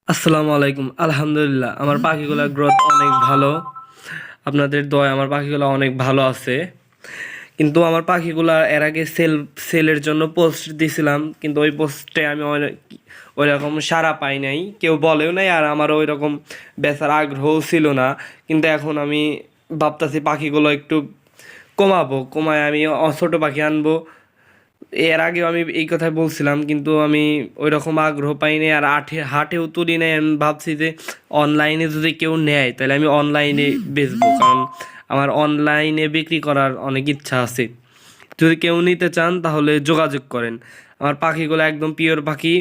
আসসালামু আলাইকুম। আলহামদুলিল্লাহ আমার পাখিগুলোর গ্রোথ অনেক ভালো। আপনাদের দয়ায় আমার পাখিগুলো অনেক ভালো আছে। কিন্তু আমার পাখিগুলা এর আগে সেলের জন্য পোস্ট দিছিলাম, কিন্তু ওই পোস্টে আমি ওই রকম সাড়া পাই নাই, কেউ বলেও নাই, আর আমারও ওই রকম বেচার আগ্রহও ছিল না। কিন্তু এখন আমি ভাবতাছি পাখিগুলো একটু কমায় আমি ছোট পাখি আনবো। এর আগেও আমি এই কথাই বলছিলাম, কিন্তু আমি ওই রকম আগ্রহ পাইনি, আর হাটেও তুলি নাই। আমি ভাবছি যে অনলাইনে যদি কেউ নেয় তাহলে আমি অনলাইনে বেচবো, কারণ আমার অনলাইনে বিক্রি করার অনেক ইচ্ছা আছে। যদি কেউ নিতে চান তাহলে যোগাযোগ করেন। আমার পাখিগুলো একদম পিওর পাখি,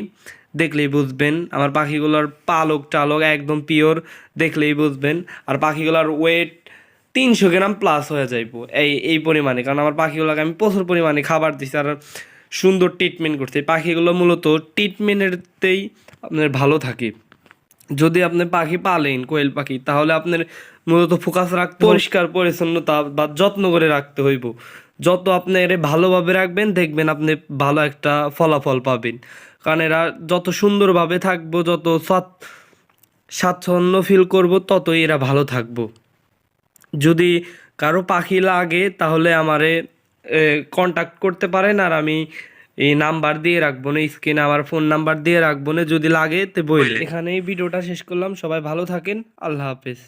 দেখলেই বুঝবেন। আমার পাখিগুলোর পালক টালক একদম পিওর, দেখলেই বুঝবেন। আর পাখিগুলোর ওয়েট 300 গ্রাম প্লাস হয়ে যাইবো, এই পরিমাণে, কারণ আমার পাখিগুলোকে আমি প্রচুর পরিমাণে খাবার দিছি আর সুন্দর ট্রিটমেন্ট করছি। পাখিগুলো মূলত ট্রিটমেন্টেরতেই আপনার ভালো থাকে। যদি আপনি পাখি পালেন কোয়েল পাখি, তাহলে আপনার মূলত ফোকাস রাখতে পরিষ্কার পরিচ্ছন্নতা বা যত্ন করে রাখতে হইব। যত আপনি এর ভালোভাবে রাখবেন, দেখবেন আপনি ভালো একটা ফলাফল পাবেন। কারণ এরা যত সুন্দরভাবে থাকবো, যত স্বাচ্ছন্দ্য ফিল করব, ততই এরা ভালো থাকবো। যদি কারো পাখি লাগে তাহলে আমারে কন্টাক্ট করতে পারেন, আর আমি এই নাম্বার দিয়ে রাখবো না, স্ক্রিনে আমার ফোন নাম্বার দিয়ে রাখবো না, যদি লাগে তো বইলে। এখানেই ভিডিওটা শেষ করলাম। সবাই ভালো থাকেন। আল্লাহ হাফেজ।